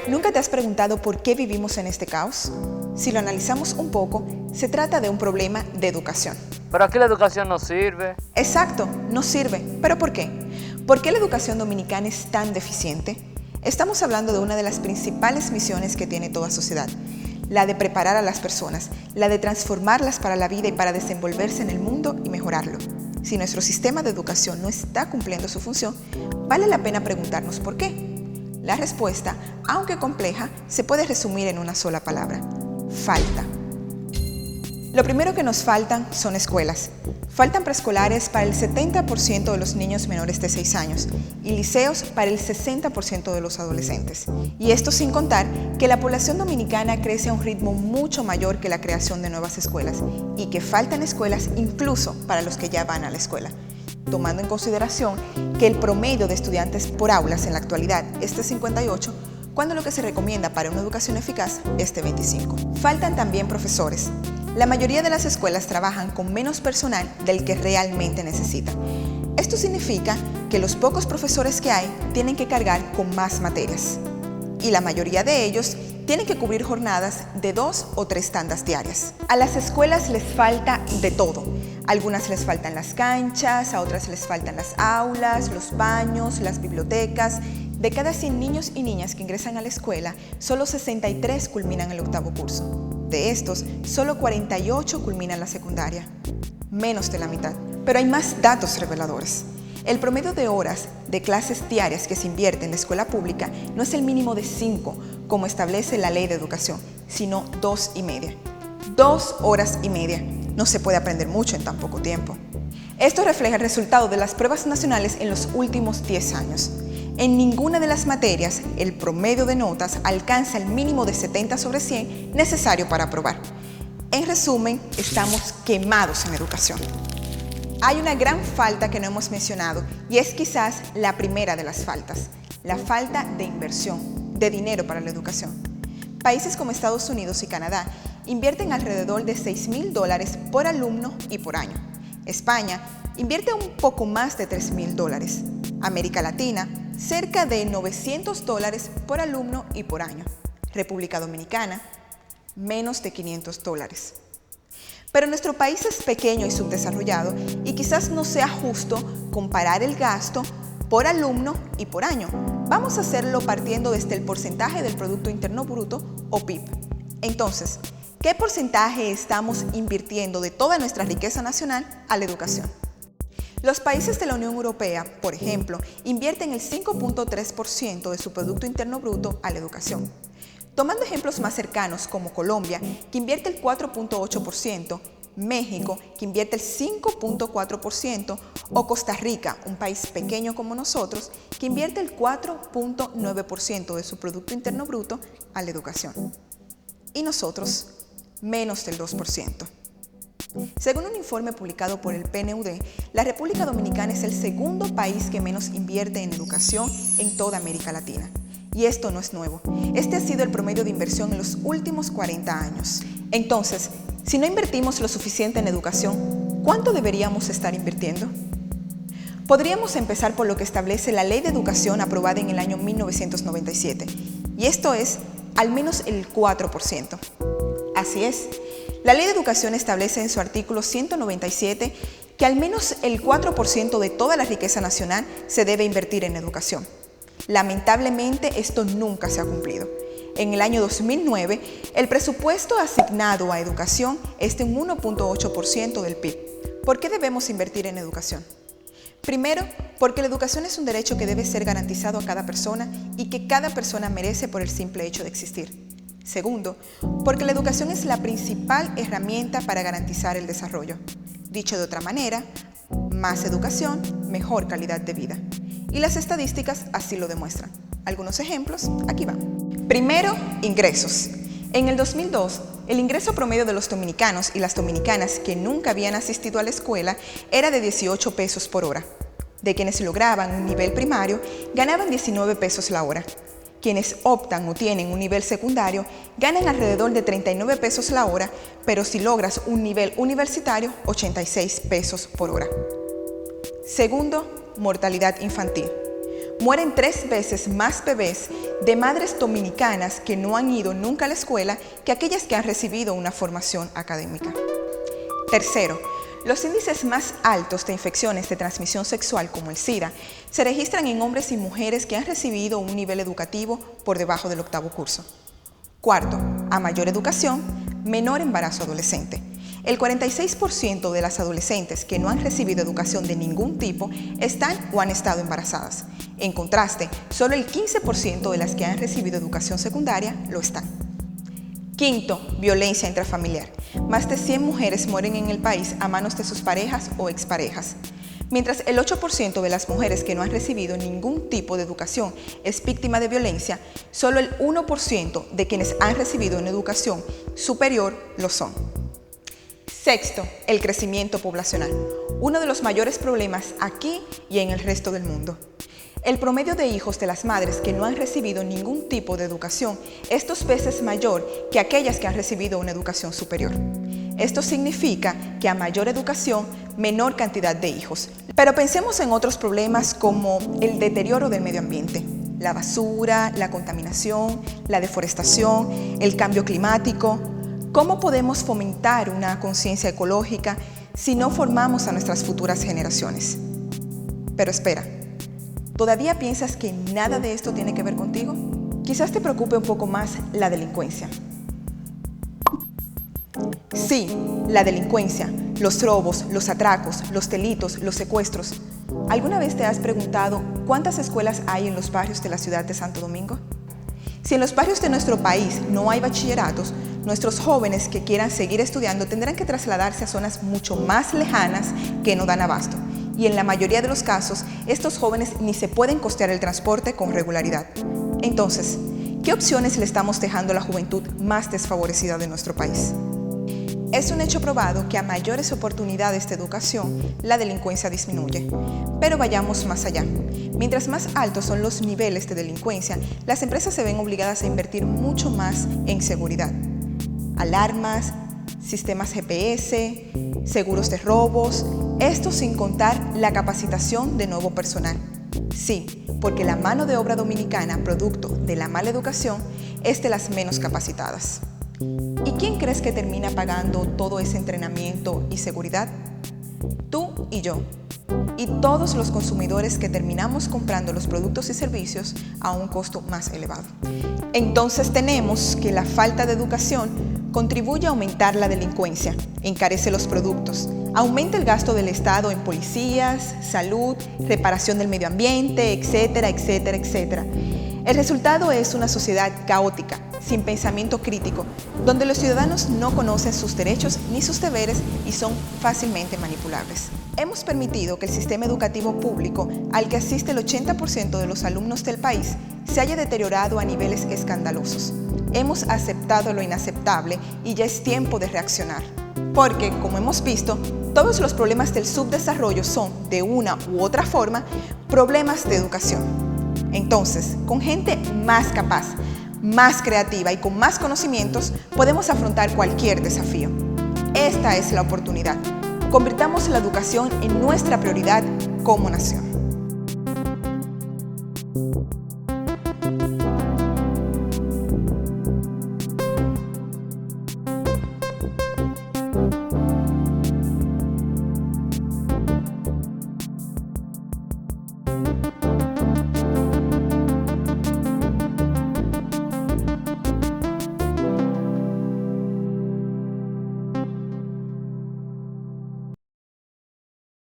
¿Nunca te has preguntado por qué vivimos en este caos? Si lo analizamos un poco, se trata de un problema de educación. ¿Pero aquí la educación no sirve? Exacto, no sirve. ¿Pero por qué? ¿Por qué la educación dominicana es tan deficiente? Estamos hablando de una de las principales misiones que tiene toda sociedad, la de preparar a las personas, la de transformarlas para la vida y para desenvolverse en el mundo y mejorarlo. Si nuestro sistema de educación no está cumpliendo su función, vale la pena preguntarnos por qué. La respuesta, aunque compleja, se puede resumir en una sola palabra: falta. Lo primero que nos faltan son escuelas. Faltan preescolares para el 70% de los niños menores de 6 años y liceos para el 60% de los adolescentes. Y esto sin contar que la población dominicana crece a un ritmo mucho mayor que la creación de nuevas escuelas y que faltan escuelas incluso para los que ya van a la escuela, tomando en consideración que el promedio de estudiantes por aulas en la actualidad es de 58, cuando lo que se recomienda para una educación eficaz es de 25. Faltan también profesores. La mayoría de las escuelas trabajan con menos personal del que realmente necesitan. Esto significa que los pocos profesores que hay tienen que cargar con más materias. Y la mayoría de ellos tienen que cubrir jornadas de 2 o 3 tandas diarias. A las escuelas les falta de todo. A algunas les faltan las canchas, a otras les faltan las aulas, los baños, las bibliotecas. De cada 100 niños y niñas que ingresan a la escuela, solo 63 culminan el 8º curso. De estos, solo 48 culminan la secundaria, menos de la mitad. Pero hay más datos reveladores. El promedio de horas de clases diarias que se invierte en la escuela pública no es el mínimo de 5, como establece la Ley de Educación, sino 2,5. 2 horas y media. No se puede aprender mucho en tan poco tiempo. Esto refleja el resultado de las pruebas nacionales en los últimos 10 años. En ninguna de las materias el promedio de notas alcanza el mínimo de 70 sobre 100 necesario para aprobar. En resumen, estamos quemados en educación. Hay una gran falta que no hemos mencionado y es quizás la primera de las faltas: la falta de inversión, de dinero para la educación. Países como Estados Unidos y Canadá invierten alrededor de $6,000 por alumno y por año. España invierte un poco más de $3,000. América Latina, cerca de $900 por alumno y por año. República Dominicana, menos de $500. Pero nuestro país es pequeño y subdesarrollado y quizás no sea justo comparar el gasto por alumno y por año. Vamos a hacerlo partiendo desde el porcentaje del Producto Interno Bruto o PIB. Entonces, ¿qué porcentaje estamos invirtiendo de toda nuestra riqueza nacional a la educación? Los países de la Unión Europea, por ejemplo, invierten el 5.3% de su Producto Interno Bruto a la educación. Tomando ejemplos más cercanos como Colombia, que invierte el 4.8%, México, que invierte el 5.4%, o Costa Rica, un país pequeño como nosotros, que invierte el 4.9% de su Producto Interno Bruto a la educación. Y nosotros, menos del 2%. Según un informe publicado por el PNUD, la República Dominicana es el segundo país que menos invierte en educación en toda América Latina. Y esto no es nuevo. Este ha sido el promedio de inversión en los últimos 40 años. Entonces, si no invertimos lo suficiente en educación, ¿cuánto deberíamos estar invirtiendo? Podríamos empezar por lo que establece la Ley de Educación aprobada en el año 1997, y esto es al menos el 4%. Así es. La Ley de Educación establece en su artículo 197 que al menos el 4% de toda la riqueza nacional se debe invertir en educación. Lamentablemente, esto nunca se ha cumplido. En el año 2009, el presupuesto asignado a educación es de un 1.8% del PIB. ¿Por qué debemos invertir en educación? Primero, porque la educación es un derecho que debe ser garantizado a cada persona y que cada persona merece por el simple hecho de existir. Segundo, porque la educación es la principal herramienta para garantizar el desarrollo. Dicho de otra manera, más educación, mejor calidad de vida. Y las estadísticas así lo demuestran. Algunos ejemplos, aquí van. Primero, ingresos. En el 2002, el ingreso promedio de los dominicanos y las dominicanas que nunca habían asistido a la escuela era de 18 pesos por hora. De quienes lograban un nivel primario, ganaban 19 pesos la hora. Quienes optan o tienen un nivel secundario ganan alrededor de 39 pesos la hora, pero si logras un nivel universitario, 86 pesos por hora. Segundo, mortalidad infantil. Mueren 3 veces más bebés de madres dominicanas que no han ido nunca a la escuela que aquellas que han recibido una formación académica. Tercero, los índices más altos de infecciones de transmisión sexual como el SIDA se registran en hombres y mujeres que han recibido un nivel educativo por debajo del 8º curso. Cuarto, a mayor educación, menor embarazo adolescente. El 46% de las adolescentes que no han recibido educación de ningún tipo están o han estado embarazadas. En contraste, solo el 15% de las que han recibido educación secundaria lo están. Quinto, violencia intrafamiliar. Más de 100 mujeres mueren en el país a manos de sus parejas o exparejas. Mientras el 8% de las mujeres que no han recibido ningún tipo de educación es víctima de violencia, solo el 1% de quienes han recibido una educación superior lo son. Sexto, el crecimiento poblacional, uno de los mayores problemas aquí y en el resto del mundo. El promedio de hijos de las madres que no han recibido ningún tipo de educación es 2 veces mayor que aquellas que han recibido una educación superior. Esto significa que a mayor educación, menor cantidad de hijos. Pero pensemos en otros problemas como el deterioro del medio ambiente, la basura, la contaminación, la deforestación, el cambio climático. ¿Cómo podemos fomentar una conciencia ecológica si no formamos a nuestras futuras generaciones? Pero espera, ¿todavía piensas que nada de esto tiene que ver contigo? Quizás te preocupe un poco más la delincuencia. Sí, la delincuencia, los robos, los atracos, los delitos, los secuestros. ¿Alguna vez te has preguntado cuántas escuelas hay en los barrios de la ciudad de Santo Domingo? Si en los barrios de nuestro país no hay bachilleratos, nuestros jóvenes que quieran seguir estudiando tendrán que trasladarse a zonas mucho más lejanas que no dan abasto. Y en la mayoría de los casos, estos jóvenes ni se pueden costear el transporte con regularidad. Entonces, ¿qué opciones le estamos dejando a la juventud más desfavorecida de nuestro país? Es un hecho probado que a mayores oportunidades de educación, la delincuencia disminuye. Pero vayamos más allá. Mientras más altos son los niveles de delincuencia, las empresas se ven obligadas a invertir mucho más en seguridad. Alarmas, sistemas GPS, seguros de robos, esto sin contar la capacitación de nuevo personal. Sí, porque la mano de obra dominicana, producto de la mala educación, es de las menos capacitadas. ¿Y quién crees que termina pagando todo ese entrenamiento y seguridad? Tú y yo. Y todos los consumidores que terminamos comprando los productos y servicios a un costo más elevado. Entonces tenemos que la falta de educación contribuye a aumentar la delincuencia, encarece los productos, aumenta el gasto del Estado en policías, salud, reparación del medio ambiente, etcétera, etcétera, etcétera. El resultado es una sociedad caótica, sin pensamiento crítico, donde los ciudadanos no conocen sus derechos ni sus deberes y son fácilmente manipulables. Hemos permitido que el sistema educativo público, al que asiste el 80% de los alumnos del país, se haya deteriorado a niveles escandalosos. Hemos aceptado lo inaceptable y ya es tiempo de reaccionar. Porque, como hemos visto, todos los problemas del subdesarrollo son, de una u otra forma, problemas de educación. Entonces, con gente más capaz, más creativa y con más conocimientos, podemos afrontar cualquier desafío. Esta es la oportunidad. Convirtamos la educación en nuestra prioridad como nación.